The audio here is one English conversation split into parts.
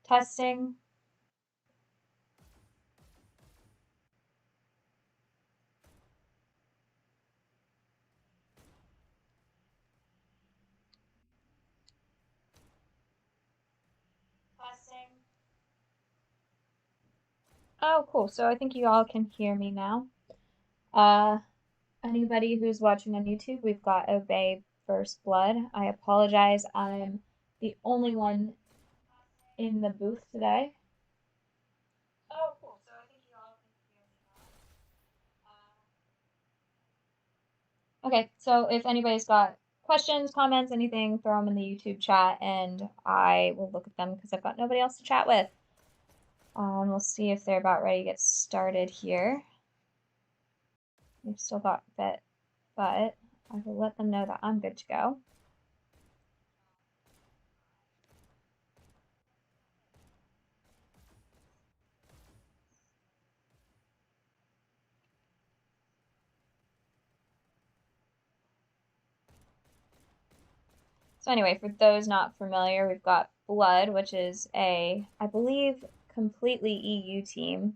Testing. Testing. Oh, cool. So I think you all can hear me now. Uh, Anybody who's watching on YouTube, we've got Obey First Blood. I apologize. I'm the only one in the booth today. Oh, cool. So I think you all can hear me now. Okay, so if anybody's got questions, comments, anything, throw them in the YouTube chat and I will look at them because I've got nobody else to chat with. We'll see if they're about ready to get started here. We've still got a bit, but I will let them know that I'm good to go. So anyway, for those not familiar, we've got Blood, which is a, I believe, completely EU team.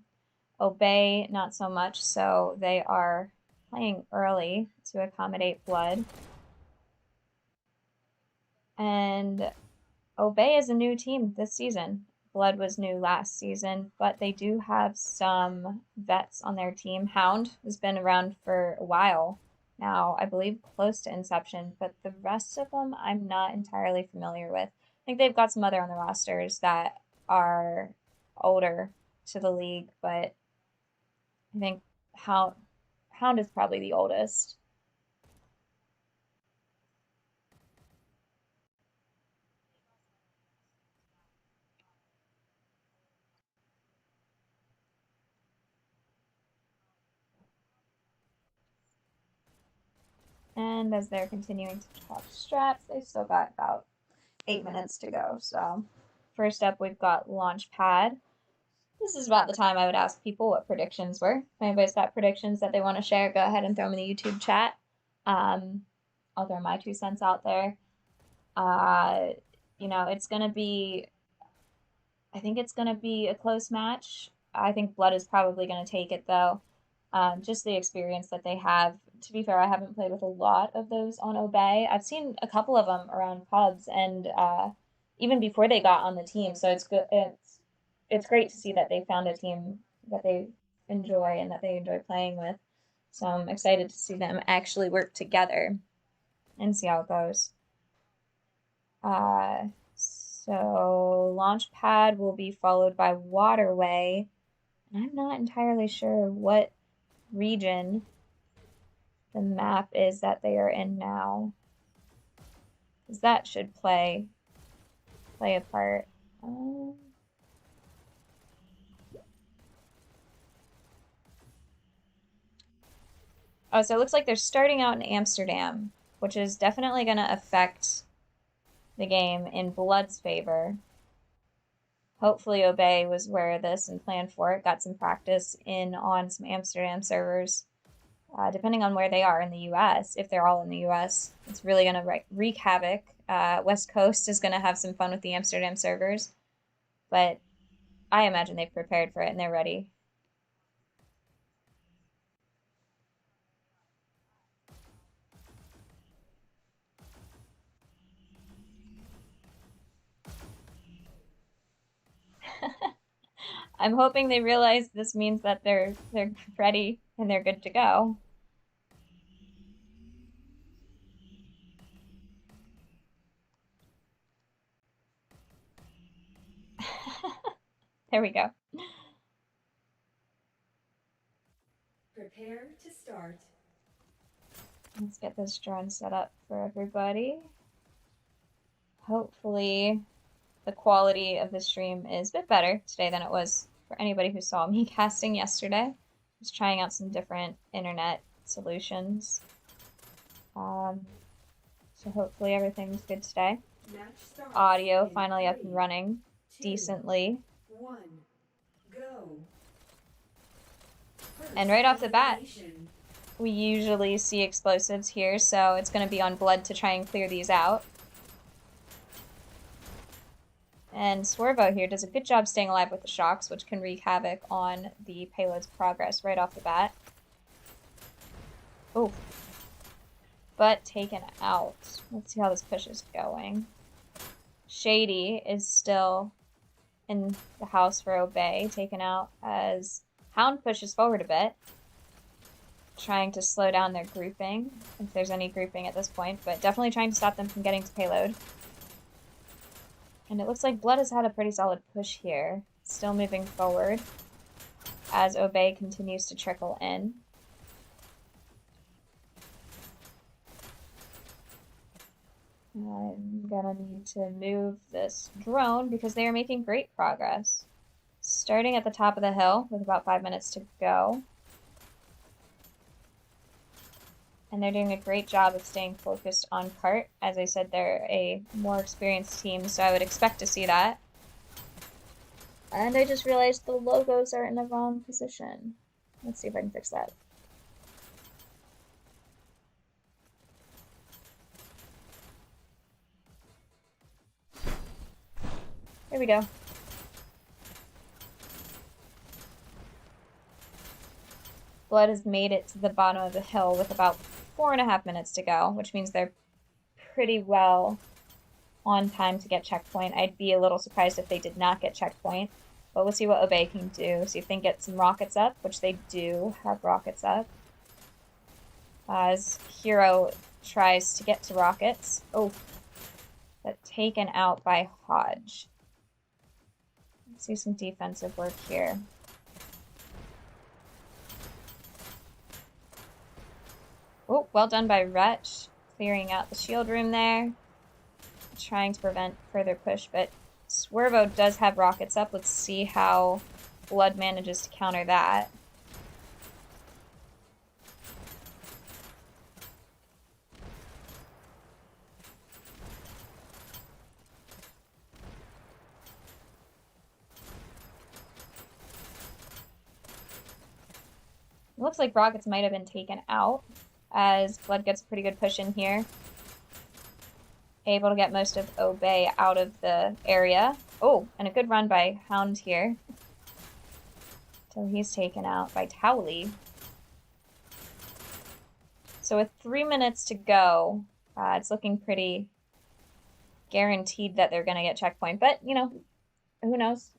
Obey, not so much, so they are playing early to accommodate Blood. And Obey is a new team this season. Blood was new last season, but they do have some vets on their team. Hound has been around for a while now, I believe close to inception, but the rest of them I'm not entirely familiar with. I think they've got some other on the rosters that are older to the league, but I think Hound is probably the oldest. And as they're continuing to talk strats, they've still got about 8 minutes to go. So first up, we've got Launchpad. This is about the time I would ask people what predictions were. If anybody's got predictions that they want to share, go ahead and throw them in the YouTube chat. I'll throw my 2 cents out there. It's going to be, I think it's going to be a close match. I think Blood is probably going to take it, though. Just the experience that they have. To be fair, I haven't played with a lot of those on Obey. I've seen a couple of them around pubs and even before they got on the team. So it's good. It's great to see that they found a team that they enjoy and that they enjoy playing with. So I'm excited to see them actually work together and see how it goes. So Launchpad will be followed by Waterway. And I'm not entirely sure what region the map is that they are in now. Because that should play a part. Oh, so it looks like they're starting out in Amsterdam, which is definitely going to affect the game in Blood's favor. Hopefully Obey was aware of this and planned for it, got some practice in on some Amsterdam servers. Depending on where they are in the US, if they're all in the US, it's really going to wreak havoc. West Coast is going to have some fun with the Amsterdam servers, but I imagine they've prepared for it and they're ready. I'm hoping they realize this means that they're ready and they're good to go. There we go. Prepare to start. Let's get this drone set up for everybody. Hopefully the quality of the stream is a bit better today than it was for anybody who saw me casting yesterday. Just trying out some different internet solutions. So hopefully everything's good today. Audio finally up and running decently. Go. And right off the bat, we usually see explosives here, so it's going to be on Blood to try and clear these out. And Swervo here does a good job staying alive with the shocks, which can wreak havoc on the payload's progress right off the bat. Oh. But taken out. Let's see how this push is going. Shady is still in the house for Obey, taken out as Hound pushes forward a bit, trying to slow down their grouping, if there's any grouping at this point, but definitely trying to stop them from getting to payload. And it looks like Blood has had a pretty solid push here, still moving forward as Obey continues to trickle in. I'm gonna need to move this drone because they are making great progress. Starting at the top of the hill with about 5 minutes to go. And they're doing a great job of staying focused on cart. As I said, they're a more experienced team, so I would expect to see that. And I just realized the logos are in the wrong position. Let's see if I can fix that. There we go. Blood has made it to the bottom of the hill with about 4.5 minutes to go, which means they're pretty well on time to get checkpoint. I'd be a little surprised if they did not get checkpoint, but we'll see what Obey can do. See if they can get some rockets up, which they do have rockets up. As Hero tries to get to rockets. Oh, but taken out by Hodge. Let's see some defensive work here. Oh, well done by Wretch, clearing out the shield room there, trying to prevent further push, but Swervo does have rockets up. Let's see how Blood manages to counter that. It looks like rockets might have been taken out, as Blood gets a pretty good push in here. Able to get most of Obey out of the area. Oh, and a good run by Hound here. Till he's taken out by Towley. So with 3 minutes to go, it's looking pretty guaranteed that they're going to get checkpoint. But, you know, who knows?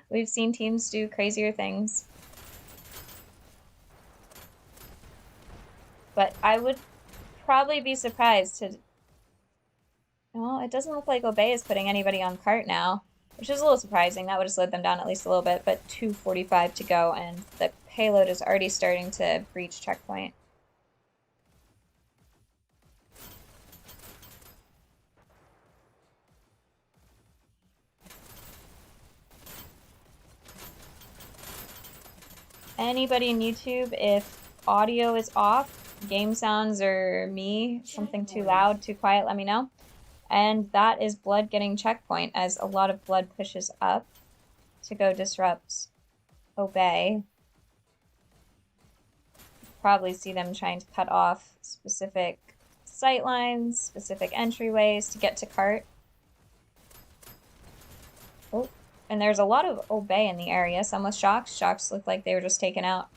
We've seen teams do crazier things. But I would probably be surprised to... Well, it doesn't look like Obey is putting anybody on cart now, which is a little surprising. That would have slowed them down at least a little bit, but 2:45 to go, and the payload is already starting to breach checkpoint. Anybody in YouTube, if audio is off, game sounds, or me, something too loud, too quiet, let me know. And that is Blood getting checkpoint as a lot of Blood pushes up to go disrupt Obey. Probably see them trying to cut off specific sight lines, specific entryways to get to cart. Oh, and there's a lot of Obey in the area. Some with shocks. Shocks look like they were just taken out.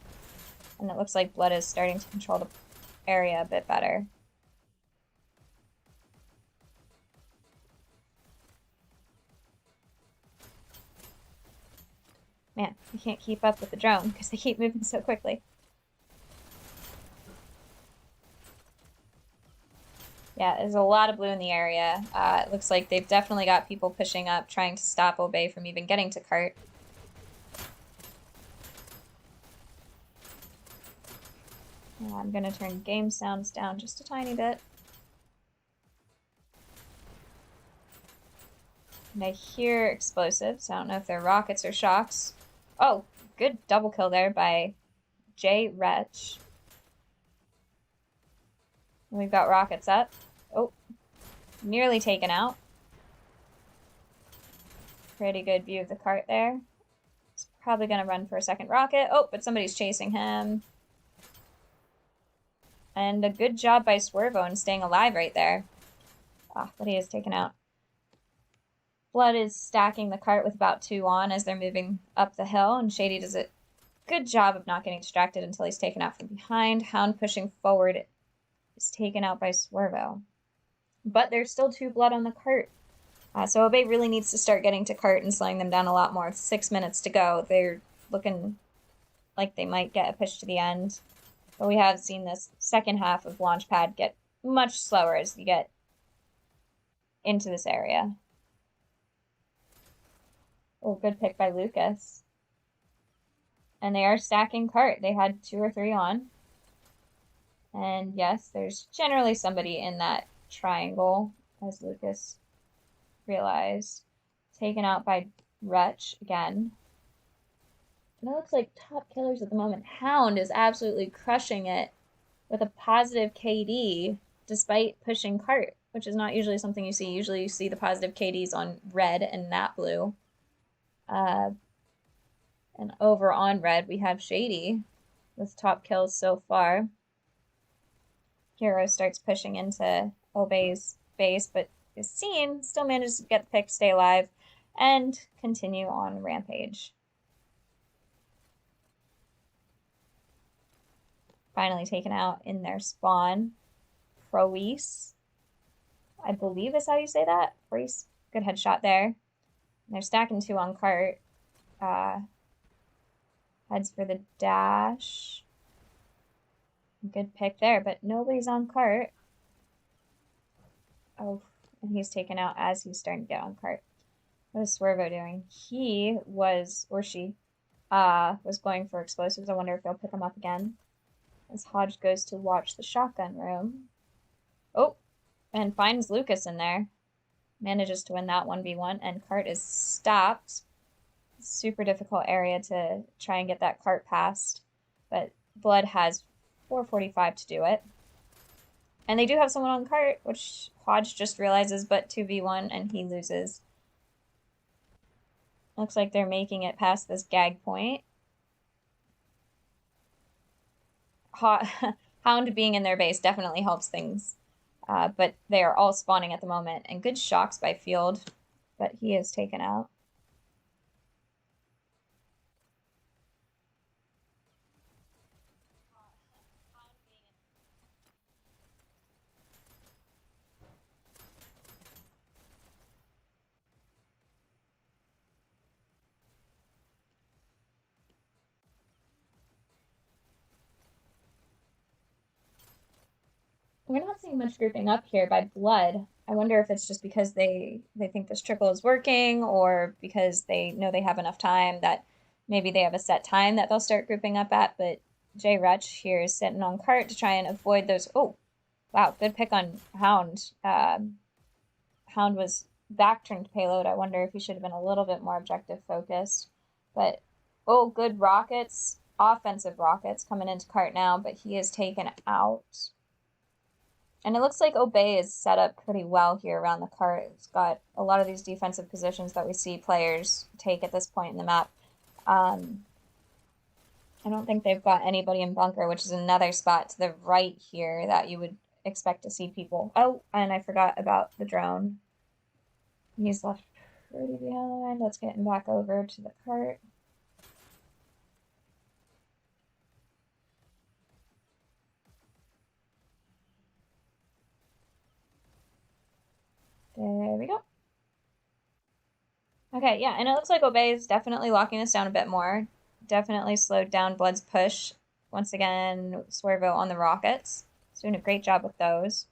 And it looks like Blood is starting to control the area a bit better. Man, you can't keep up with the drone because they keep moving so quickly. Yeah, there's a lot of blue in the area. It looks like they've definitely got people pushing up, trying to stop Obey from even getting to cart. I'm going to turn game sounds down just a tiny bit. And I hear explosives. I don't know if they're rockets or shocks. Oh, good double kill there by J Wretch. And we've got rockets up. Oh, nearly taken out. Pretty good view of the cart there. He's probably going to run for a second rocket. Oh, but somebody's chasing him. And a good job by Swervo in staying alive right there. Ah, but he is taken out. Blood is stacking the cart with about 2 on as they're moving up the hill, and Shady does a good job of not getting distracted until he's taken out from behind. Hound pushing forward is taken out by Swervo. But there's still 2 Blood on the cart. So Obey really needs to start getting to cart and slowing them down a lot more. 6 minutes to go. They're looking like they might get a push to the end. But we have seen this second half of Launchpad get much slower as you get into this area. Oh, good pick by Lucas. And they are stacking cart. They had 2 or 3 on. And yes, there's generally somebody in that triangle, as Lucas realized. Taken out by Wretch again. And it looks like top killers at the moment. Hound is absolutely crushing it with a positive KD despite pushing cart, which is not usually something you see. Usually you see the positive KDs on red and nat blue. And over on red, we have Shady with top kills so far. Hero starts pushing into Obey's base, but is seen, still manages to get the pick, stay alive, and continue on Rampage. Finally taken out in their spawn. Proese, I believe is how you say that. Proese, good headshot there. And they're stacking 2 on cart. Heads for the dash. Good pick there, but nobody's on cart. Oh, and he's taken out as he's starting to get on cart. What is Swervo doing? He was, or she, was going for explosives. I wonder if they'll pick him up again. As Hodge goes to watch the shotgun room. Oh, and finds Lucas in there. Manages to win that 1v1, and cart is stopped. Super difficult area to try and get that cart past, but Blood has 4:45 to do it. And they do have someone on cart, which Hodge just realizes, but 2v1, and he loses. Looks like they're making it past this gag point. Hound being in their base definitely helps things. But they are all spawning at the moment. And good shocks by Field, but he is taken out. we're not seeing much grouping up here by Blood. I wonder if it's just because they think this trickle is working, or because they know they have enough time that maybe they have a set time that they'll start grouping up at. But Jay Retch here is sitting on cart to try and avoid those. Oh, wow, good pick on Hound. Hound was back turned payload. I wonder if he should have been a little bit more objective focused. But oh, good rockets, offensive rockets coming into cart now, but he is taken out. And it looks like Obey is set up pretty well here around the cart. It's got a lot of these defensive positions that we see players take at this point in the map. I don't think they've got anybody in bunker, which is another spot to the right here that you would expect to see people. Oh, and I forgot about the drone. He's left pretty behind. Let's get him back over to the cart. There we go. Okay, yeah, and it looks like Obey is definitely locking this down a bit more. Definitely slowed down Blood's push. Once again, Swervo on the rockets. He's doing a great job with those.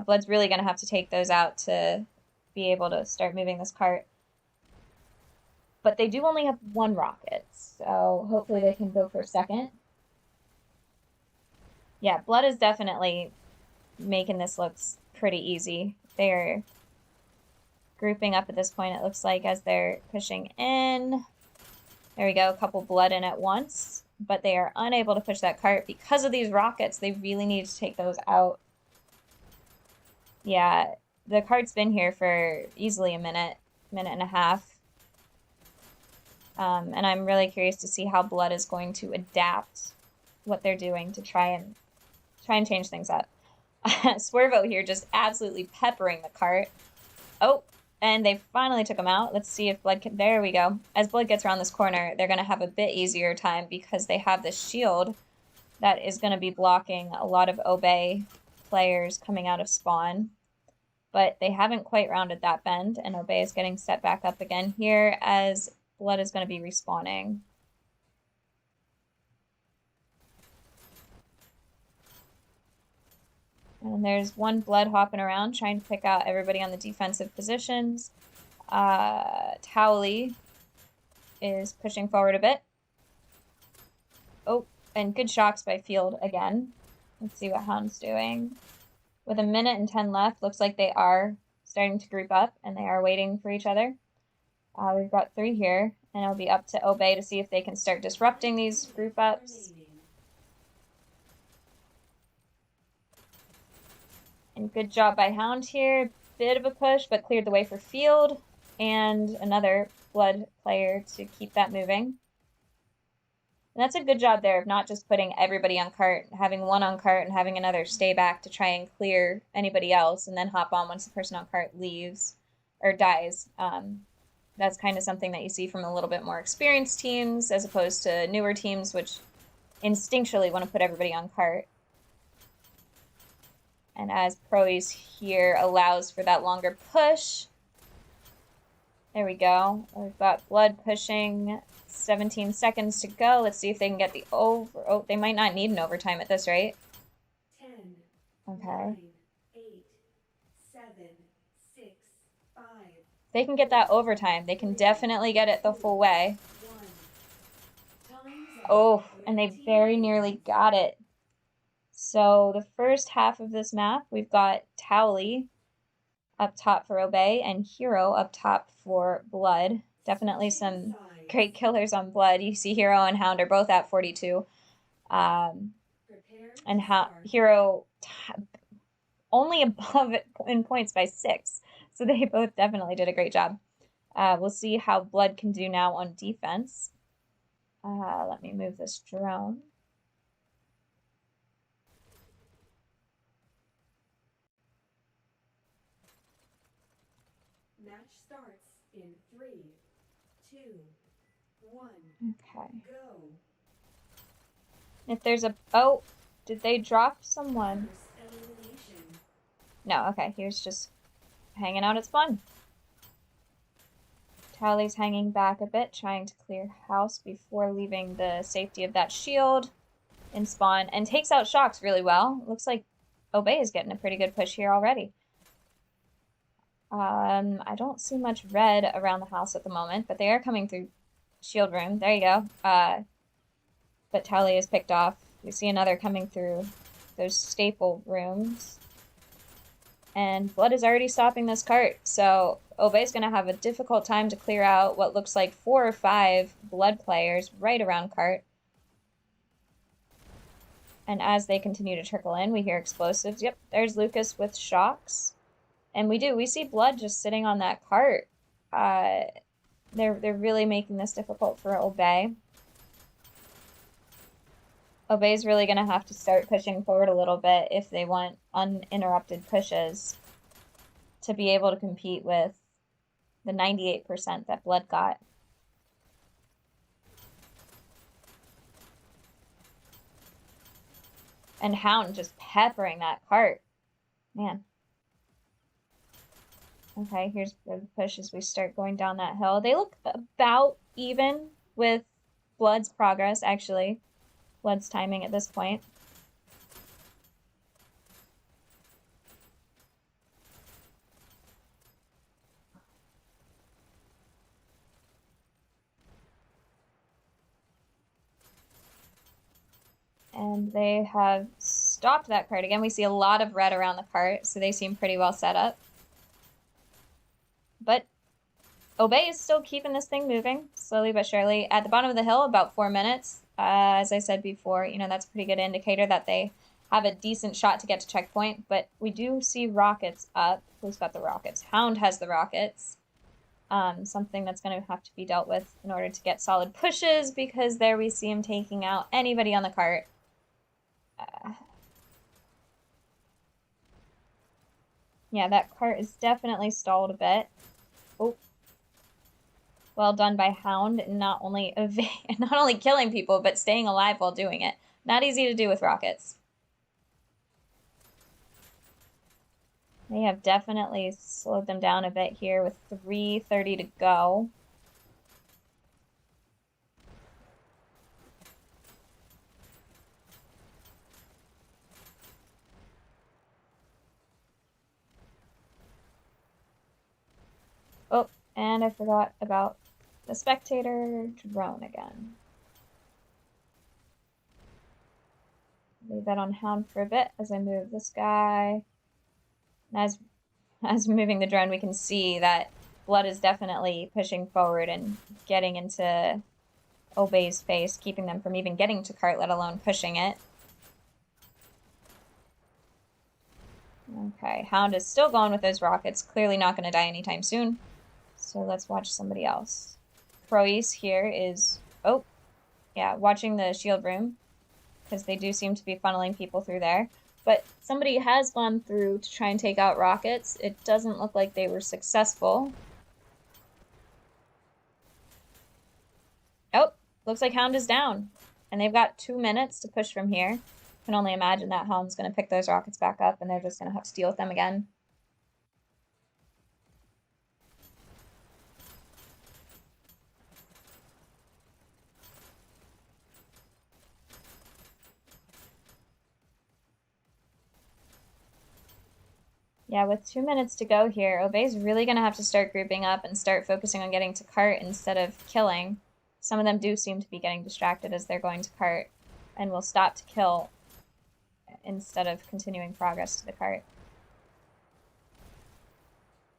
Blood's really going to have to take those out to be able to start moving this cart. But they do only have one rocket, so hopefully they can go for a second. Yeah, Blood is definitely making this look pretty easy. They're grouping up at this point, it looks like, as they're pushing in. There we go, a couple Blood in at once, but they are unable to push that cart because of these rockets. They really need to take those out. Yeah, the cart's been here for easily a minute and a half. And I'm really curious to see how Blood is going to adapt what they're doing to try and change things up. Swervo here just absolutely peppering the cart. Oh, and they finally took him out. Let's see if Blood can... There we go. As Blood gets around this corner, they're going to have a bit easier time because they have this shield that is going to be blocking a lot of Obey players coming out of spawn. But they haven't quite rounded that bend, and Obey is getting set back up again here as Blood is going to be respawning. And there's one Blood hopping around, trying to pick out everybody on the defensive positions. Towley is pushing forward a bit. Oh, and good shocks by Field again. Let's see what Hound's doing. With a minute and 10 left, looks like they are starting to group up, and they are waiting for each other. We've got 3 here, and it'll be up to Obey to see if they can start disrupting these group ups. And good job by Hound here. Bit of a push, but cleared the way for Field. And another Blood player to keep that moving. And that's a good job there of not just putting everybody on cart, having one on cart and having another stay back to try and clear anybody else and then hop on once the person on cart leaves or dies. That's kind of something that you see from a little bit more experienced teams as opposed to newer teams, which instinctually want to put everybody on cart. And as Proes here allows for that longer push. There we go. We've got Blood pushing, 17 seconds to go. Let's see if they can get the over. Oh, they might not need an overtime at this rate. 10. Okay. 9, 8, 7, 6, 5. They can get that overtime. They can definitely get it the full way. Oh, and they very nearly got it. So the first half of this map, we've got Towley up top for Obey and Hero up top for Blood. Definitely some great killers on Blood. You see Hero and Hound are both at 42. And Hero only above it in points by 6. So they both definitely did a great job. We'll see how Blood can do now on defense. Let me move this drone. Match starts in 3, 2, 1. Okay. Go. If there's a... Oh, did they drop someone? Elimination. No, okay. He was just hanging out at spawn. Towley's hanging back a bit, trying to clear house before leaving the safety of that shield in spawn, and takes out shocks really well. Looks like Obey is getting a pretty good push here already. I don't see much red around the house at the moment, but they are coming through shield room. There you go. But Tally is picked off. We see another coming through those staple rooms. And Blood is already stopping this cart, so Obey's going to have a difficult time to clear out what looks like 4 or 5 Blood players right around cart. And as they continue to trickle in, we hear explosives. Yep, there's Lucas with shocks. And we see Blood just sitting on that cart. They're really making this difficult for Obey. Obey's really going to have to start pushing forward a little bit if they want uninterrupted pushes to be able to compete with the 98% that Blood got. And Hound just peppering that cart. Man. Okay, here's the push as we start going down that hill. They look about even with Blood's progress, actually. Blood's timing at this point. And they have stopped that cart again. We see a lot of red around the cart, so they seem pretty well set up. But Obey is still keeping this thing moving, slowly but surely. At the bottom of the hill, about 4 minutes. As I said before, that's a pretty good indicator that they have a decent shot to get to checkpoint. But we do see rockets up. Who's got the rockets? Hound has the rockets. Something that's going to have to be dealt with in order to get solid pushes, because there we see him taking out anybody on the cart. Yeah, that cart is definitely stalled a bit. Oh. Well done by Hound, not only killing people, but staying alive while doing it. Not easy to do with rockets. They have definitely slowed them down a bit here with 3:30 to go. Oh, and I forgot about the spectator drone again. Leave that on Hound for a bit as I move this guy. And as moving the drone, we can see that Blood is definitely pushing forward and getting into Obey's face, keeping them from even getting to cart, let alone pushing it. Okay, Hound is still going with those rockets, clearly not going to die anytime soon. So let's watch somebody else. Croise here is, watching the shield room, because they do seem to be funneling people through there. But somebody has gone through to try and take out rockets. It doesn't look like they were successful. Oh, looks like Hound is down. And they've got 2 minutes to push from here. Can only imagine that Hound's going to pick those rockets back up, and they're just going to have to deal with them again. Yeah, with 2 minutes to go here, Obey's really going to have to start grouping up and start focusing on getting to cart instead of killing. Some of them do seem to be getting distracted as they're going to cart, and will stop to kill instead of continuing progress to the cart.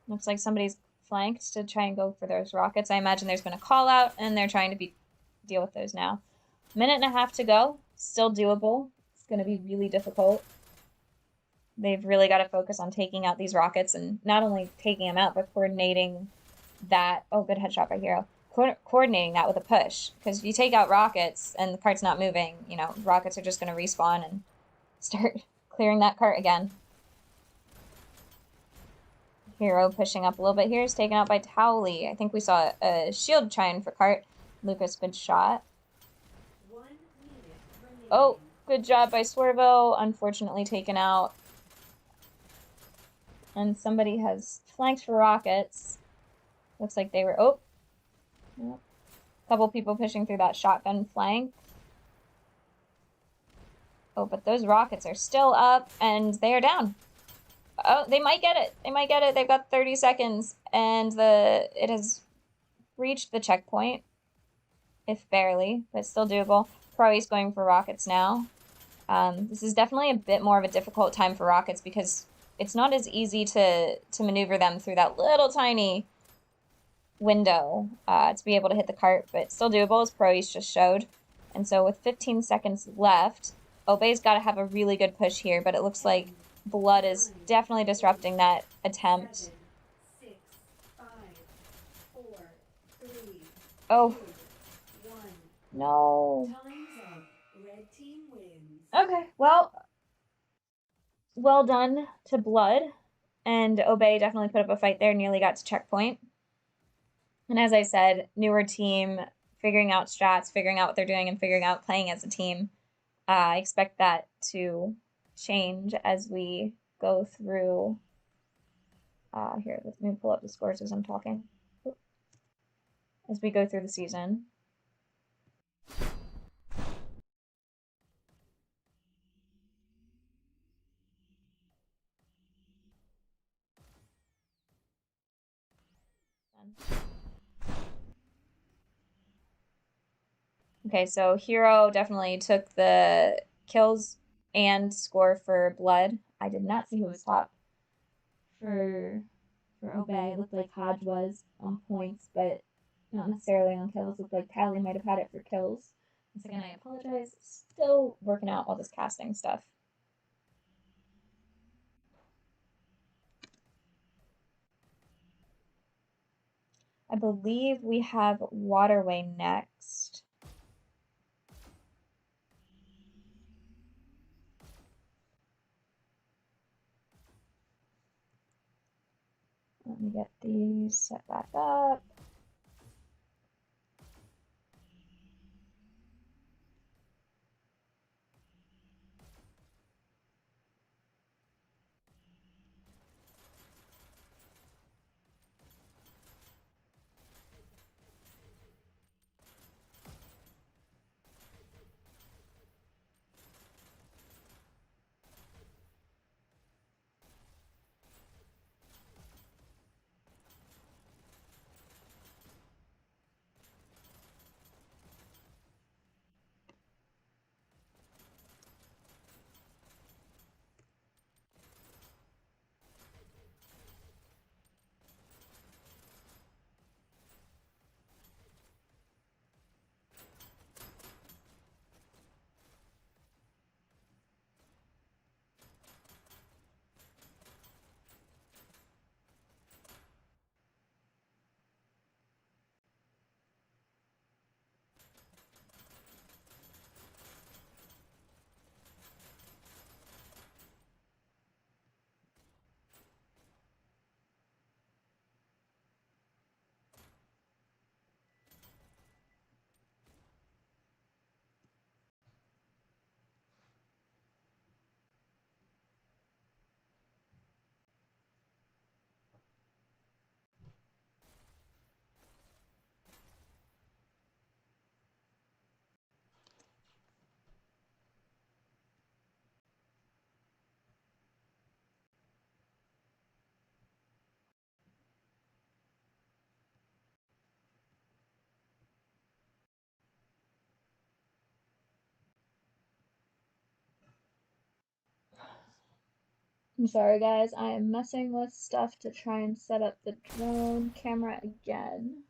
Looks like somebody's flanked to try and go for those rockets. I imagine there's been a call out, and they're trying to deal with those now. 1.5 minutes to go. Still doable. It's going to be really difficult. They've really got to focus on taking out these rockets, and not only taking them out, but coordinating that. Oh, good headshot by Hero. Coordinating that with a push. Because if you take out rockets and the cart's not moving, rockets are just going to respawn and start clearing that cart again. Hero pushing up a little bit here is taken out by Towley. I think we saw a shield trying for cart. Lucas, good shot. 1 minute remaining. Oh, good job by Swervo. Unfortunately taken out. And somebody has flanked for rockets. Looks like they were... Oh! Yep. A couple people pushing through that shotgun flank. Oh, but those rockets are still up and they are down. Oh, they might get it. They might get it. They've got 30 seconds and it has reached the checkpoint, if barely, but still doable. Proe's going for rockets now. This is definitely a bit more of a difficult time for rockets because it's not as easy to maneuver them through that little tiny window to be able to hit the cart, but still doable as Proe's just showed. And so with 15 seconds left, Obey's got to have a really good push here, but it looks like Blood is definitely disrupting that attempt. 7, 6, 5, 4, 3, Oh, 2, 1. no. Time's up. Red team wins. Okay, well done to Blood. And Obey definitely put up a fight there, nearly got to checkpoint. And as I said, newer team, figuring out strats, figuring out what they're doing, and figuring out playing as a team. I expect that to change as we go through. Here, let me pull up the scores as I'm talking. As we go through the season. Okay, so Hero definitely took the kills and score for Blood. I did not see who was top for Obey. It looked like Hodge was on points, but not necessarily on kills. It looked like Pally might have had it for kills. Once again, I apologize. Still working out all this casting stuff. I believe we have Waterway next. Let me get these set back up. I'm sorry, guys. I am messing with stuff to try and set up the drone camera again.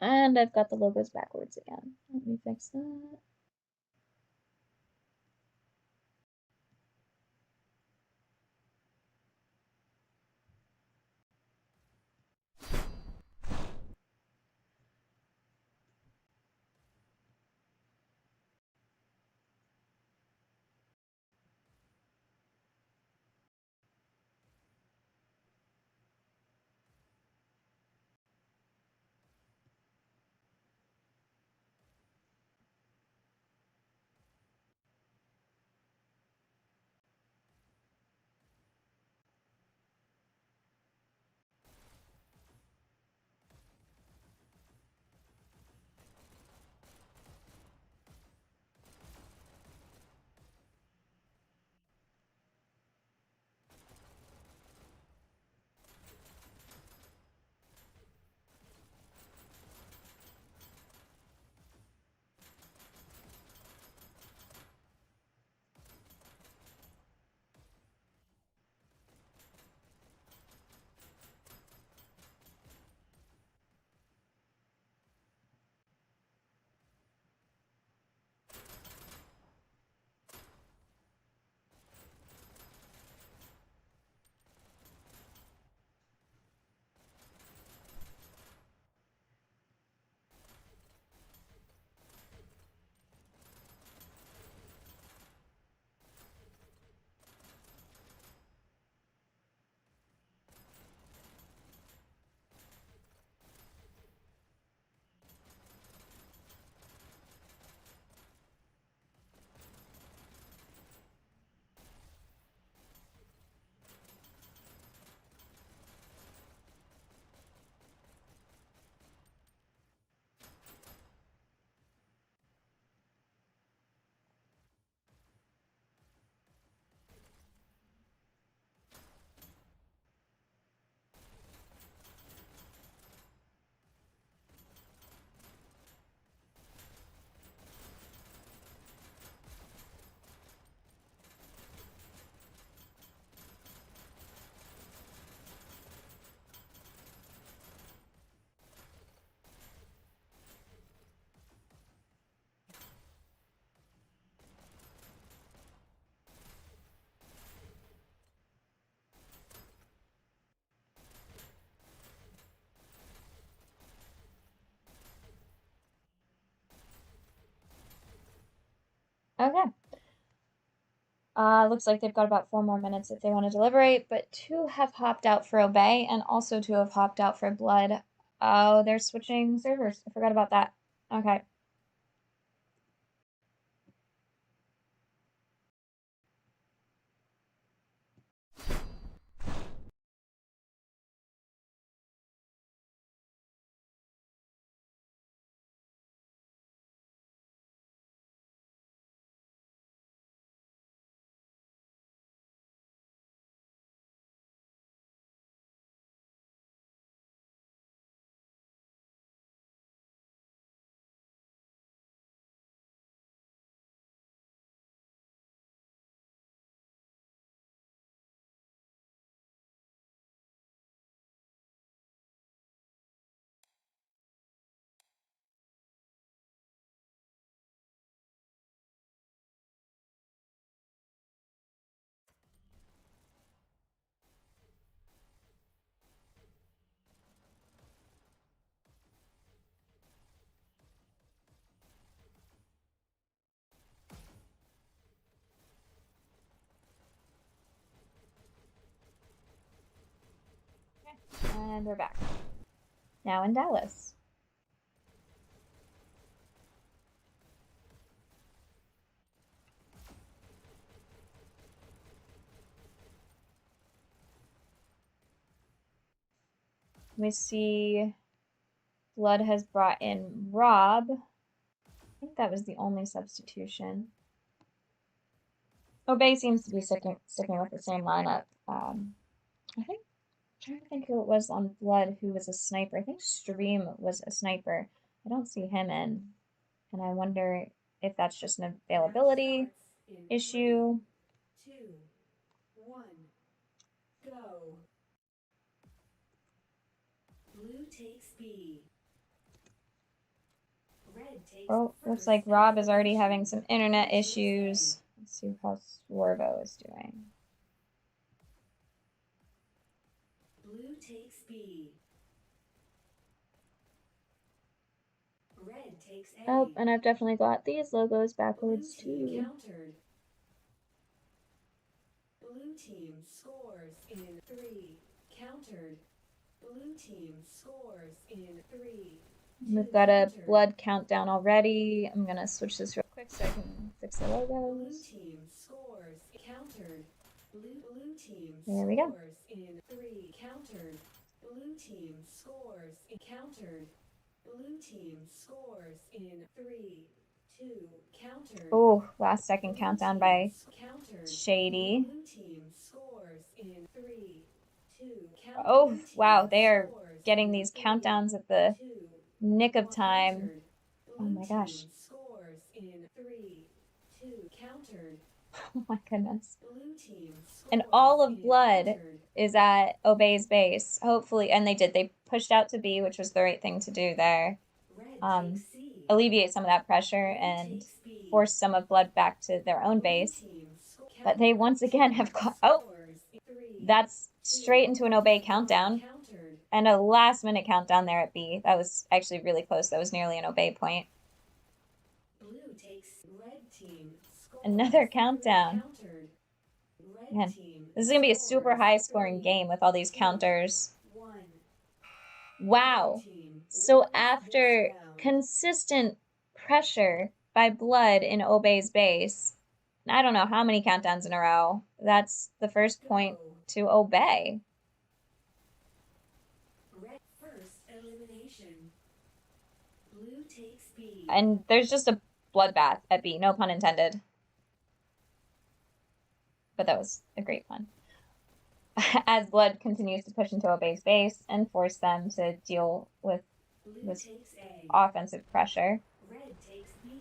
And I've got the logos backwards again. Let me fix that. Okay. Looks like they've got about 4 more minutes if they want to deliberate, but two have hopped out for Obey and also two have hopped out for Blood. Oh, they're switching servers. I forgot about that. Okay. And we're back. Now in Dallas. We see Blood has brought in Rob. I think that was the only substitution. Obey seems to be sticking with the same lineup. I think I'm trying to think who it was on Blood who was a sniper. I think Stream was a sniper. I don't see him in, and I wonder if that's just an availability issue. 2, 1, go. Blue takes B. Red takes Oh, looks first like Rob is already elimination. having some internet Blue takes issues. Let's see how Swervo is doing. Blue takes B. Red takes A. Oh, and I've definitely got these logos Blue backwards team too. countered. Blue team scores in 3. Countered. Blue team scores in 3. We've 2 got a countered. blood countdown already. I'm gonna switch this real quick so I can fix the Blue logos. team scores countered. Blue team There we go. scores in 3. Countered. Blue team scores in countered. Blue team scores in 3, 2. Countered. Oh, last second countdown by countered. Shady. Blue team scores in 3, 2. Oh, wow, they are getting these countdowns at the nick of time. Oh my gosh. Scores in 3, 2. Countered. Oh my goodness. Blue team scores And all of in blood countered. is at Obey's base. Hopefully, and they pushed out to B, which was the right thing to do there. Red Um, takes C. alleviate some of that pressure and takes B. force some of blood back to their own base. But they once again have got, oh, that's straight into an Obey countdown and a last minute countdown there at B. That was actually really close. That was nearly an Obey point. Blue takes red team. Another countdown. Man, this is going to be a super high scoring game with all these counters. Wow. So after consistent pressure by blood in Obey's base, I don't know how many countdowns in a row, that's the first point to Obey. First elimination. Blue takes B. And there's just a bloodbath at B, no pun intended. But that was a great pun. As blood continues to push into Obey's base and force them to deal with this offensive pressure. Red takes B.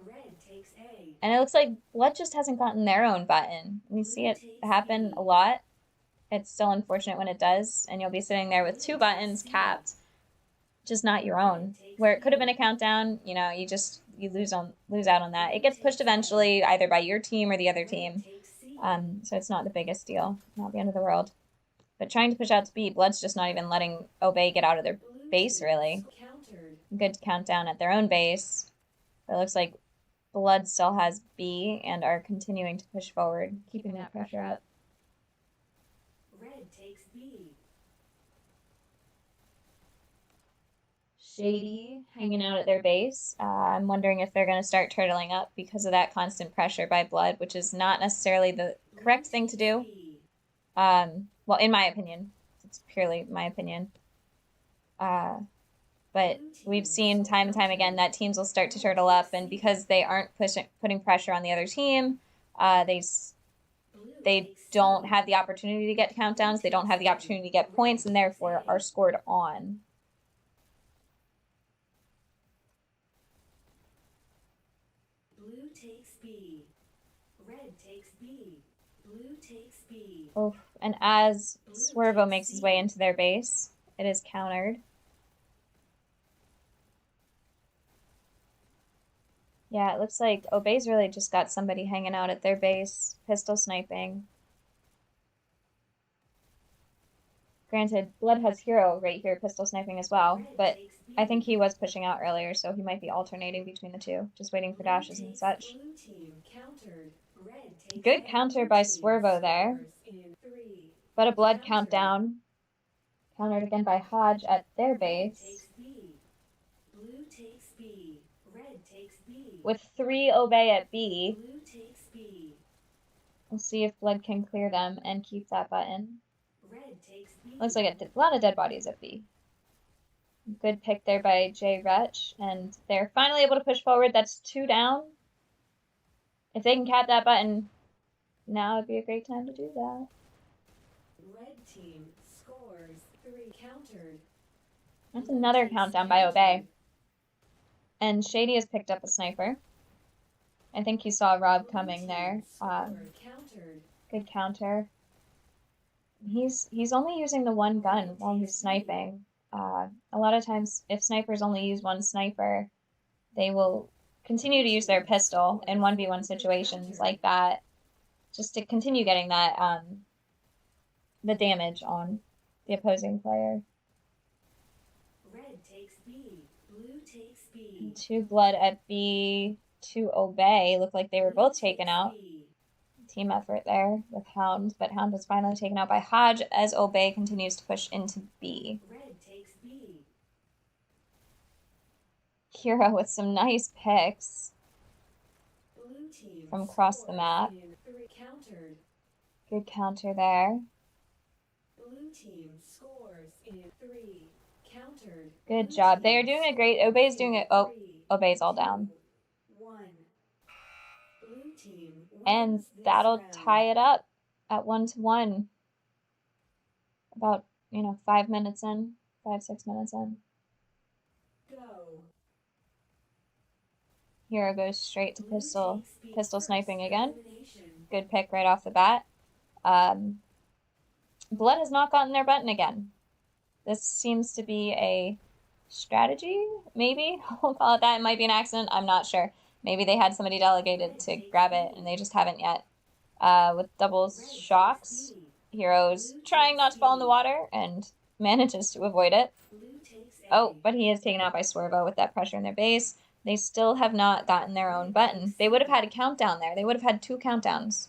Red takes A. And it looks like blood just hasn't gotten their own button. We see it happen a lot. It's still unfortunate when it does, and you'll be sitting there with two buttons capped, just not your own. Where it could have been a countdown, you know, you lose out on that. It gets pushed eventually, either by your team or the other team. So it's not the biggest deal, not the end of the world. But trying to push out to B, blood's just not even letting Obey get out of their base, really. Good countdown at their own base. But it looks like Blood still has B and are continuing to push forward, keeping that pressure up. Red takes B. Shady hanging out at their base. I'm wondering if they're going to start turtling up because of that constant pressure by Blood, which is not necessarily the correct thing to do. Well, in my opinion, it's purely my opinion. But we've seen time and time again that teams will start to turtle up, and because they aren't putting pressure on the other team, they don't have the opportunity to get countdowns. They don't have the opportunity to get points, and therefore are scored on. Blue takes B. Red takes B. Blue takes B. Oof. And as Swervo makes his way into their base, it is countered. Yeah, it looks like Obey's really just got somebody hanging out at their base, pistol sniping. Granted, Blood has Hero right here, pistol sniping as well, but I think he was pushing out earlier, so he might be alternating between the two, just waiting for dashes and such. Good counter by Swervo there, but a Blood countdown. Countered again by Hodge at their base. Blue takes B. Red takes B. With 3 Obey at B. Blue takes B. We'll see if Blood can clear them and keep that button. Red takes B. Looks like a lot of dead bodies at B. Good pick there by J Retch, and they're finally able to push forward. That's 2 down. If they can cap that button, now would be a great time to do that. Red team scores 3 countered. That's another countdown by Obey. And Shady has picked up a sniper. I think he saw Rob coming there. Good counter. He's only using the one gun while he's sniping. A lot of times, if snipers only use one sniper, they will continue to use their pistol in 1v1 situations like that, just to continue getting that the damage on the opposing player. Red takes B. Blue takes B. 2 Blood at B, 2 Obey. Looked like they were both taken out. Team effort there with Hound, but Hound was finally taken out by Hodge as Obey continues to push into B. Red takes B. Hero with some nice picks Blue team from across the map. Countered. Good counter there. Blue team scores in 3. Countered. Good job. They are doing it great. Obey's doing it. Oh, Obey's all down. 1. Blue team And that'll tie it up at 1-1. About, 5 minutes in, 5-6 minutes in. Go. Hero goes straight to pistol sniping again. Good pick right off the bat. Blood has not gotten their button again. This seems to be a strategy, maybe? We'll call it that. It might be an accident. I'm not sure. Maybe they had somebody delegated to grab it, and they just haven't yet. With double shocks, Hero's trying not to fall in the water, and manages to avoid it. Oh, but he is taken out by Swervo with that pressure in their base. They still have not gotten their own button. They would have had a countdown there. They would have had 2 countdowns.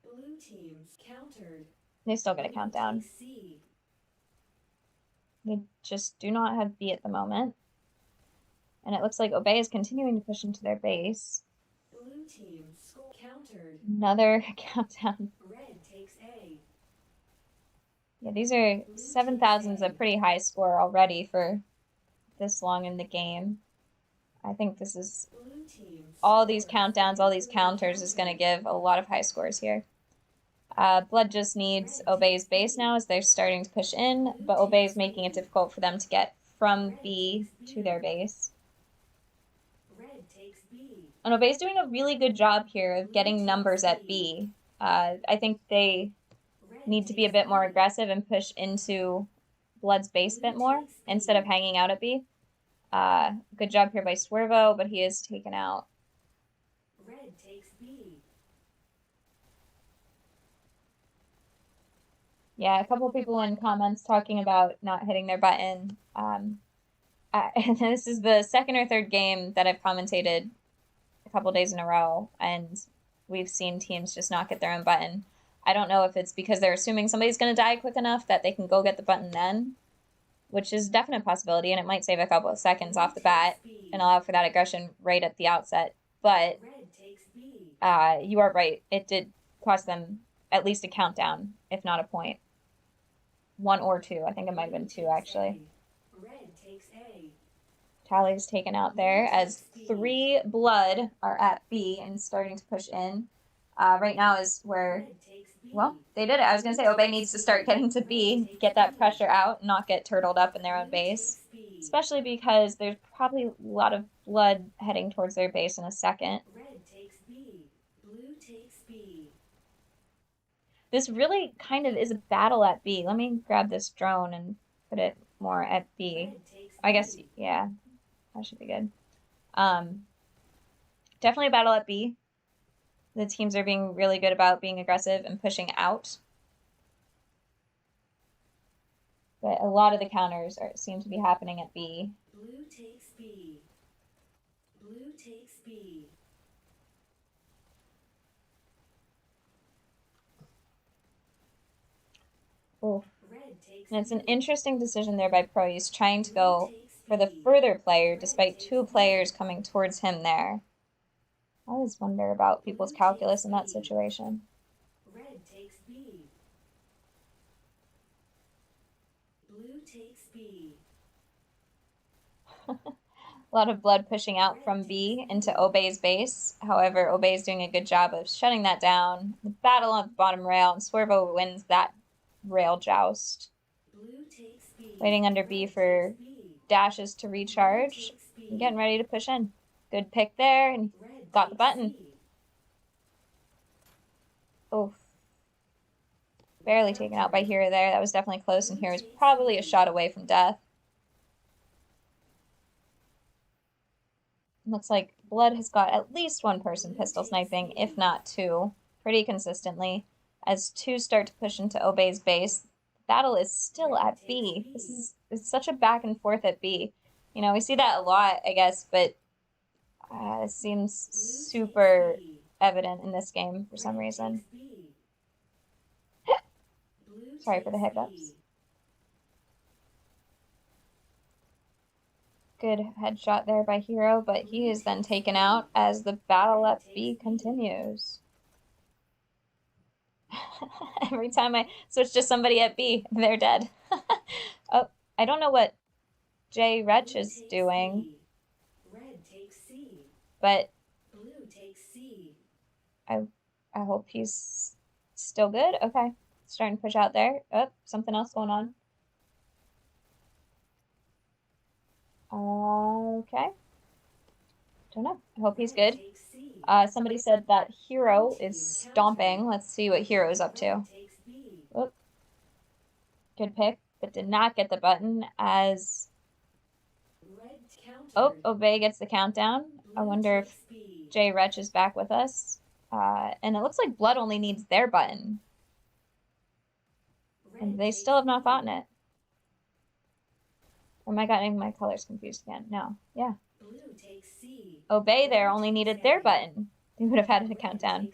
Blue teams countered. They still get a countdown. They just do not have B at the moment. And it looks like Obey is continuing to push into their base. Blue team countered. Another countdown. Red takes A. Yeah, these are 7,000 is a pretty high score already for this long in the game. I think this is all these countdowns, all these counters is going to give a lot of high scores here. Blood just needs Obey's base now as they're starting to push in, but Obey's making it difficult for them to get from B to their base. And Obey's doing a really good job here of getting numbers at B. I think they need to be a bit more aggressive and push into Blood's base a bit more instead of hanging out at B. Good job here by Swervo, but he is taken out. Red takes B. Yeah, a couple people in comments talking about not hitting their button. This is the second or third game that I've commentated a couple days in a row, and we've seen teams just not get their own button. I don't know if it's because they're assuming somebody's going to die quick enough that they can go get the button then, which is a definite possibility, and it might save a couple of seconds off the bat and allow for that aggression right at the outset. But you are right. It did cost them at least a countdown, if not a point. One or two. I think it might have been two, actually. Tally's taken out there as 3 blood are at B and starting to push in. Right now is where, well, they did it. I was going to say Obey needs to start getting to B, get that pressure out, not get turtled up in their own base. Especially because there's probably a lot of blood heading towards their base in a second. This really kind of is a battle at B. Let me grab this drone and put it more at B. I guess, yeah, that should be good. Definitely a battle at B. The teams are being really good about being aggressive and pushing out. But a lot of the counters seem to be happening at B. Blue takes B. Blue takes B. Oof. And it's an interesting decision there by Pro. He's trying to go for the further player despite 2 players coming towards him there. I always wonder about people's calculus in that situation. Red takes B. Blue takes B. A lot of blood pushing out from B into Obey's base. However, Obey's doing a good job of shutting that down. The battle on the bottom rail, and Swervo wins that rail joust. Waiting under B for dashes to recharge. And getting ready to push in. Good pick there, and got the button. Oof. Barely taken out by Hero there. That was definitely close, and Hero's probably a shot away from death. Looks like Blood has got at least 1 person pistol sniping, if not 2, pretty consistently. As 2 start to push into Obey's base, the battle is still at B. It's such a back and forth at B. You know, we see that a lot, I guess, but it seems super evident in this game for some reason. Sorry for the hiccups. Good headshot there by Hero, but he is then taken out as the battle at B continues. Every time I switch to somebody at B, they're dead. Oh, I don't know what J Wretch is doing. But I hope he's still good. Okay. Starting to push out there. Oh, something else going on. Okay. Don't know. I hope he's good. Somebody said that Hero is stomping. Let's see what Hero's up to. Oh. Good pick, but did not get the button as... Oh, Obey gets the countdown. I wonder if J Wretch is back with us. And it looks like Blood only needs their button. And they still have not gotten it. Or am I getting my colors confused again? No. Yeah. Obey there only needed their button. They would have had a countdown.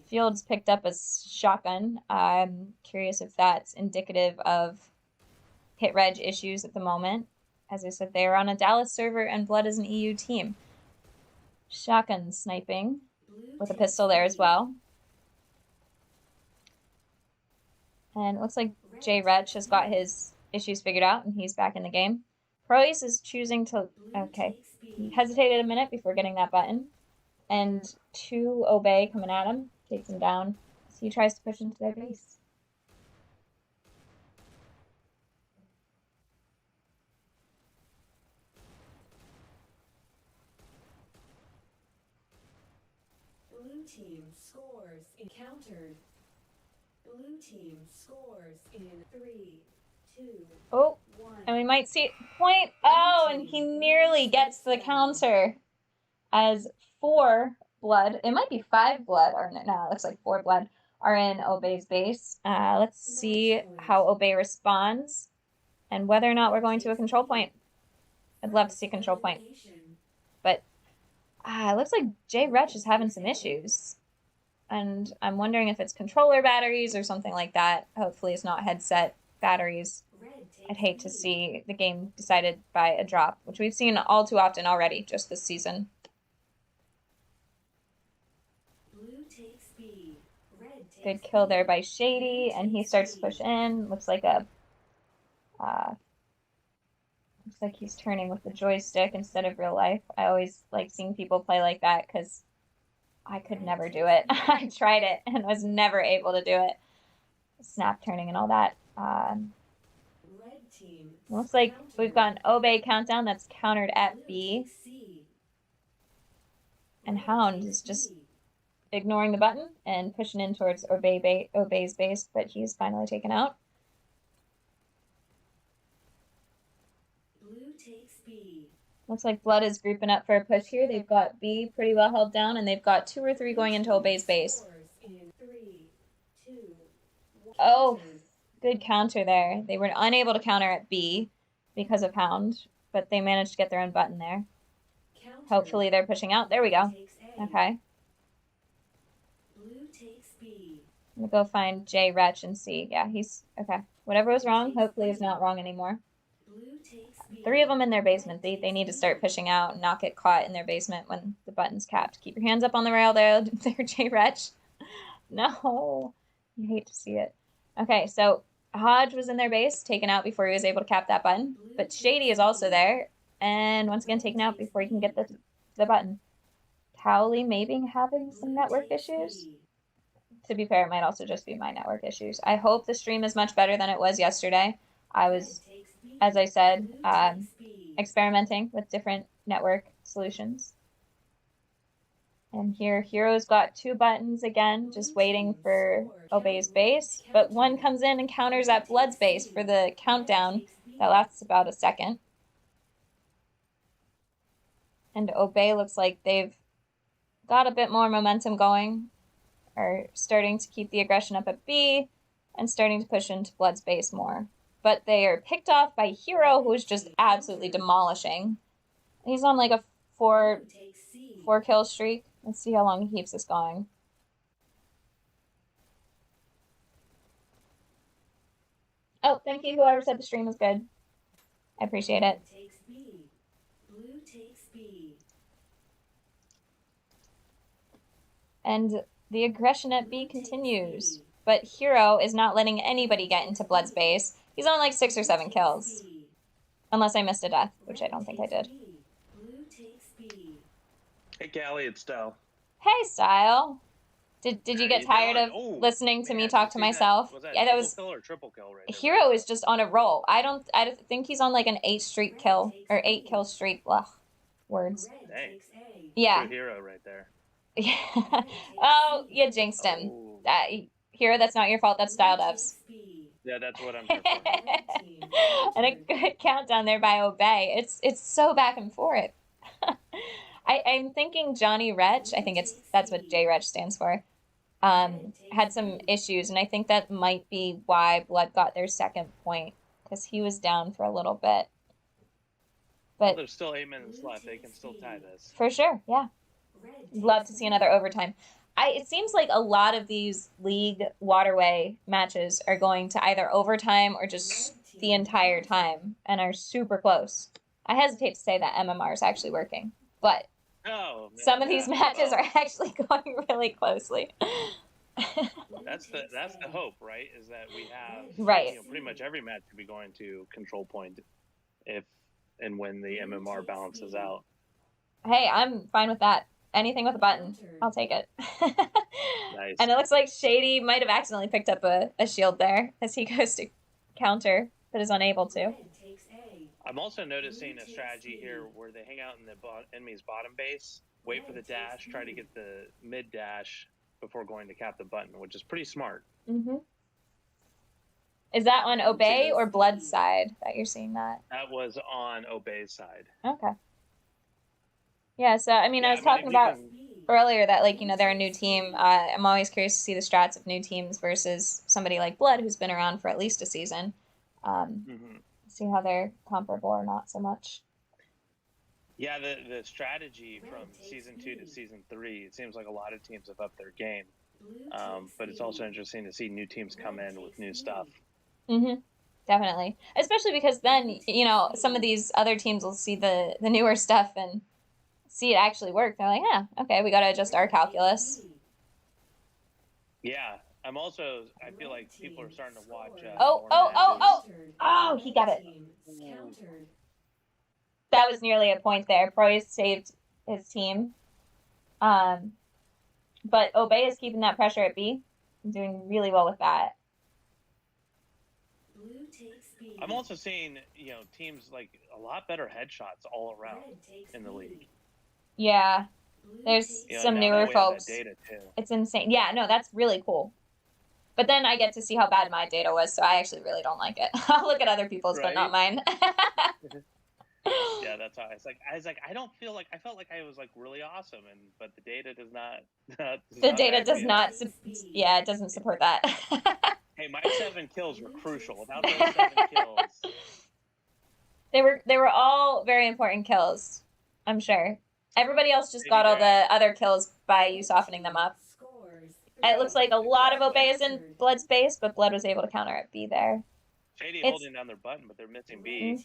Fields picked up a shotgun. I'm curious if that's indicative of hit reg issues at the moment. As I said, they are on a Dallas server and Blood is an EU team. Shotgun sniping with a pistol there as well. And it looks like J Wretch has got his issues figured out and he's back in the game. Prois is choosing to... Okay. He hesitated a minute before getting that button. And 2 Obey coming at him. Takes him down. So he tries to push into their base. Blue team scores encountered. Blue team scores in 3, 2, Oh, 1. and we might see point. Oh, and he nearly gets the counter as 4 blood. It might be 5 blood, or no, it looks like 4 blood are in Obey's base. Let's see how Obey responds and whether or not we're going to a control point. I'd love to see control point. But it looks like Jay Retch is having some issues. And I'm wondering if it's controller batteries or something like that. Hopefully it's not headset batteries. I'd hate to see the game decided by a drop, which we've seen all too often already just this season. Good kill there by Shady, and he starts to push in. Looks like he's turning with the joystick instead of real life. I always like seeing people play like that because I could never do it. I tried it and was never able to do it. Snap turning and all that. Looks like we've got an Obey countdown that's countered at B. And Hound is just ignoring the button and pushing in towards Obey's base, but he's finally taken out. Looks like Blood is grouping up for a push here. They've got B pretty well held down, and they've got 2 or 3 going into Obey's base. Oh, good counter there. They were unable to counter at B because of Hound, but they managed to get their own button there. Hopefully they're pushing out. There we go. Okay. I'm gonna go find Jay Retch and see. Yeah, he's okay. Whatever was wrong, hopefully is not wrong anymore. 3 of them in their basement. They need to start pushing out and not get caught in their basement when the button's capped. Keep your hands up on the rail there, Jay Retch. No, you hate to see it. Okay, so Hodge was in their base, taken out before he was able to cap that button. But Shady is also there, and once again taken out before he can get the button. Cowley maybe having some network issues. To be fair, it might also just be my network issues. I hope the stream is much better than it was yesterday. I was, as I said, experimenting with different network solutions. And here, Hero's got 2 buttons again, just waiting for Obey's base. But one comes in and counters at Blood's base for the countdown. That lasts about a second. And Obey looks like they've got a bit more momentum going. Are starting to keep the aggression up at B and starting to push into Blood's base more. But they are picked off by Hero, who is just absolutely demolishing. He's on like a 4 kill streak. Let's see how long he keeps this going. Oh, thank you, whoever said the stream was good. I appreciate it. And the aggression at B continues. But Hero is not letting anybody get into Blood's base. He's on like 6 or 7 kills. Unless I missed a death, which I don't think I did. Hey, Callie, it's Style. Hey, Style. Did you get tired of listening to me talk to myself? Was that Yeah, that was kill or triple kill right there? Hero is just on a roll. I don't think he's on like an 8 streak kill or 8 kill streak. Ugh, words. Dang. Yeah. True Hero right there. Yeah. Oh, you jinxed him. Hero, that's not your fault. That's Style Devs. Yeah, that's what I'm here for. And a good countdown there by Obey. It's so back and forth. I'm thinking Johnny Retch, I think that's what J Retch stands for, had some issues, and I think that might be why Blood got their second point, because he was down for a little bit. But Well, there's still 8 minutes left. They can still tie this. for sure, yeah. Love to see another overtime. It seems like a lot of these League Waterway matches are going to either overtime or just the entire time and are super close. I hesitate to say that MMR is actually working, but some of these matches are actually going really closely. That's the hope, right? Is that we have Right. pretty much every match could be going to control point if and when the MMR balances out. Hey, I'm fine with that. Anything with a button, I'll take it. Nice. And it looks like Shady might have accidentally picked up a shield there as he goes to counter, but is unable to. I'm also noticing a strategy here where they hang out in the enemy's bottom base, wait for the dash, try to get the mid dash before going to cap the button, which is pretty smart. Mm-hmm. Is that on Obey or Blood's side that you're seeing that? That was on Obey's side. Okay. Yeah, so, I mean, I was talking about earlier that, like, they're a new team. I'm always curious to see the strats of new teams versus somebody like Blood, who's been around for at least a season. See how they're comparable or not so much. Yeah, the strategy from season 2 to season 3, it seems like a lot of teams have upped their game. But it's also interesting to see new teams come in with new stuff. Mm-hmm. Definitely. Especially because then, some of these other teams will see the newer stuff and see it actually work. They're like, yeah, okay, we got to adjust our calculus. Yeah, I feel like people are starting to watch Oh, more oh, oh, matches. oh. Oh, he got it. That was nearly a point there. Proy saved his team. Um, but Obey is keeping that pressure at B. Doing really well with that. I'm also seeing, teams like a lot better headshots all around in the league. Yeah, there's some now that newer we have that folks. data too. It's insane. Yeah, no, that's really cool. But then I get to see how bad my data was, so I actually really don't like it. I'll look at other people's, but not mine. Yeah, that's how I don't feel like I felt like I was like really awesome, but the data does not. The data does not. Yeah, it doesn't support that. Hey, my 7 kills were crucial. Without those 7 kills, they were all very important kills. I'm sure. Everybody else just got all the other kills by you softening them up. It looks like a lot of Obey is in Blood's base, but Blood was able to counter at B there. Shady holding down their button, but they're missing B.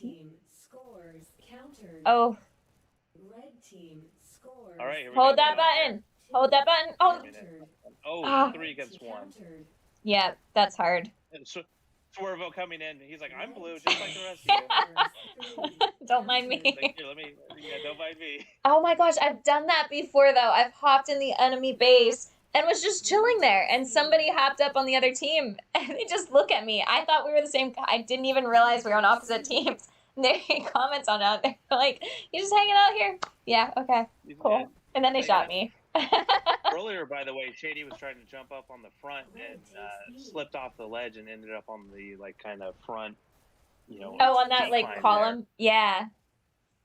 Oh. All right, here we Hold go. that button. Hold that button. Oh. 3 against 1. Yeah, that's hard. Swervo coming in. He's like, I'm blue, just like the rest of you. Don't mind me. Like, here, don't mind me. Oh my gosh, I've done that before though. I've hopped in the enemy base and was just chilling there, and somebody hopped up on the other team, and they just look at me. I thought we were the same. I didn't even realize we were on opposite teams. And they comments on it. They're like, "You just hanging out here?" Yeah. Okay. Cool. And then they shot me. Earlier, by the way, Shady was trying to jump up on the front and slipped off the ledge and ended up on the kind of front, Oh, on that column. There. Yeah.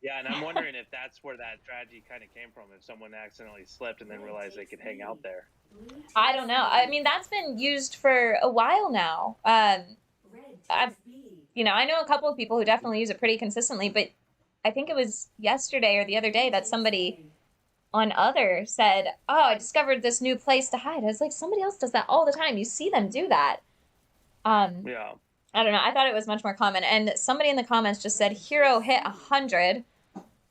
Yeah, and I'm wondering if that's where that strategy kind of came from. If someone accidentally slipped and then realized they could hang out there. I don't know. I mean, that's been used for a while now. I know a couple of people who definitely use it pretty consistently, but I think it was yesterday or the other day that somebody on Other said, "Oh, I discovered this new place to hide." I was like, somebody else does that all the time. You see them do that. Yeah. I don't know. I thought it was much more common. And somebody in the comments just said, "Hero hit 100."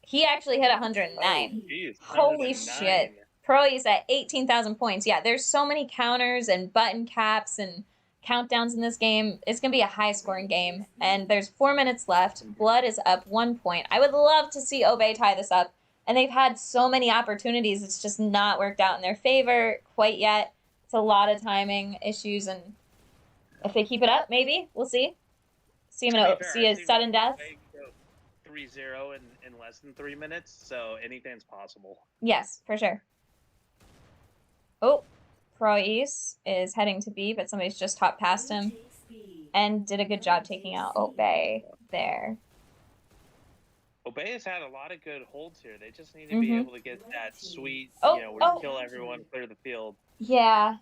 He actually hit 109. Oh, geez, holy shit. Pro is at 18,000 points. Yeah, there's so many counters and button caps and countdowns in this game. It's going to be a high-scoring game. And there's 4 minutes left. Blood is up 1 point. I would love to see Obey tie this up. And they've had so many opportunities. It's just not worked out in their favor quite yet. It's a lot of timing issues. And if they keep it up, maybe. We'll see. See a sudden death. 3-0 in less than 3 minutes. So anything's possible. Yes, for sure. Oh, Prois is heading to B, but somebody's just hopped past him and did a good job taking out Obey there. Obey has had a lot of good holds here. They just need to be able to get that sweet, where you kill everyone, clear the field. Yeah.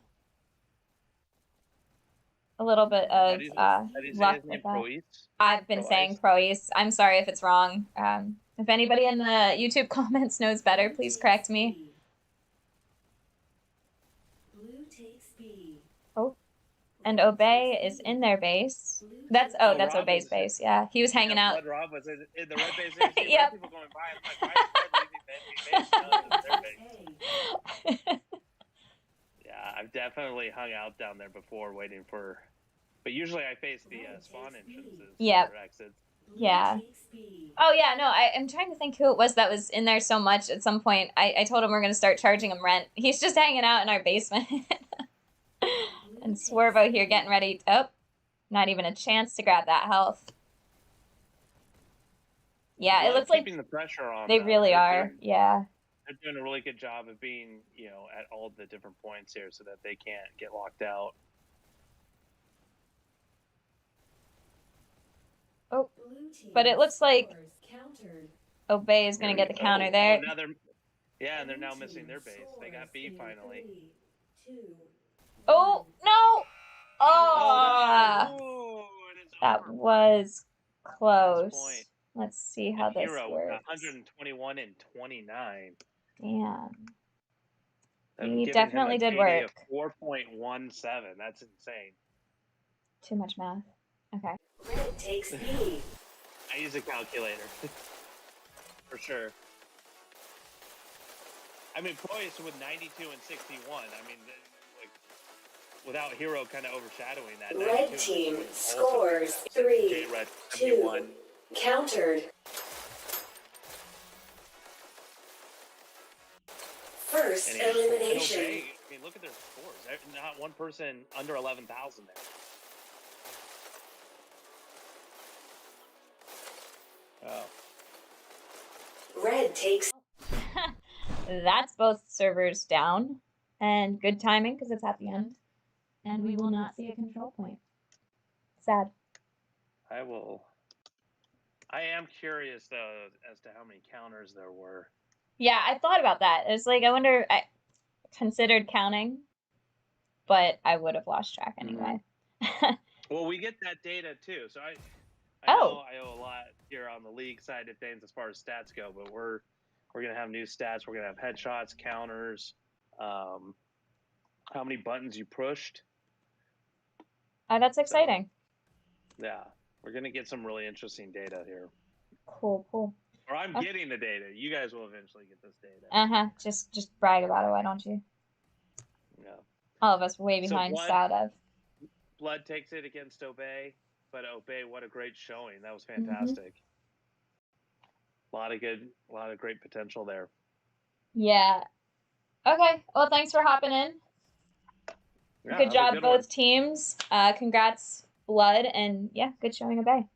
A little bit of luck with that. I've been saying Prois. I'm sorry if it's wrong. If anybody in the YouTube comments knows better, please correct me. Oh, and Obey is in their base. That's Obey's base. Yeah, he was hanging out. Rob was in the red base. Yep. People going by. I'm like, why is their base? Yeah, I've definitely hung out down there before, waiting for. But usually I face the spawn entrances. Yeah. Exits. Yeah. Oh yeah, no, I'm trying to think who it was that was in there so much at some point. I told him we're gonna start charging him rent. He's just hanging out in our basement. And Swervo here getting ready. Oh, not even a chance to grab that health. Yeah, it looks like keeping the pressure on. They really are. Yeah. They're doing a really good job of being, at all the different points here so that they can't get locked out. Oh, but it looks like Obey is going to get the counter there. And they're now missing their base. They got B finally. Oh, no! Oh! No. That was close. Let's see how And this Hero with works. 121 and 29. Damn. I'm He giving him a definitely did KD work. of 4.17. That's insane. Too much math. Okay. Red takes B. I use a calculator. For sure. I mean, Proyas with 92 and 61. I mean, like, without Hero kind of overshadowing that. Red team scores 3, 2. Countered. First elimination. I mean, look at their scores. Not one person under 11,000 there. Oh. Red takes. That's both servers down, and good timing because it's at the end, and we will not see a control point. Sad. I am curious though as to how many counters there were. Yeah, I thought about that. It's like I wonder. I considered counting, but I would have lost track anyway. Well, we get that data too, so I Oh. know I owe a lot here on the league side of things as far as stats go, but we're gonna have new stats. We're gonna have headshots, counters, how many buttons you pushed. Oh, that's exciting. So, yeah, we're gonna get some really interesting data here. Cool. Or I'm getting the data. You guys will eventually get this data. Just brag about it, why don't you? Yeah. All of us way behind Sadev. Blood takes it against Obey, but Obey, what a great showing! That was fantastic. A lot of great potential there. Yeah. Okay. Well, thanks for hopping in. Yeah, good job, both teams. Congrats, Blood, and yeah, good showing, Obey.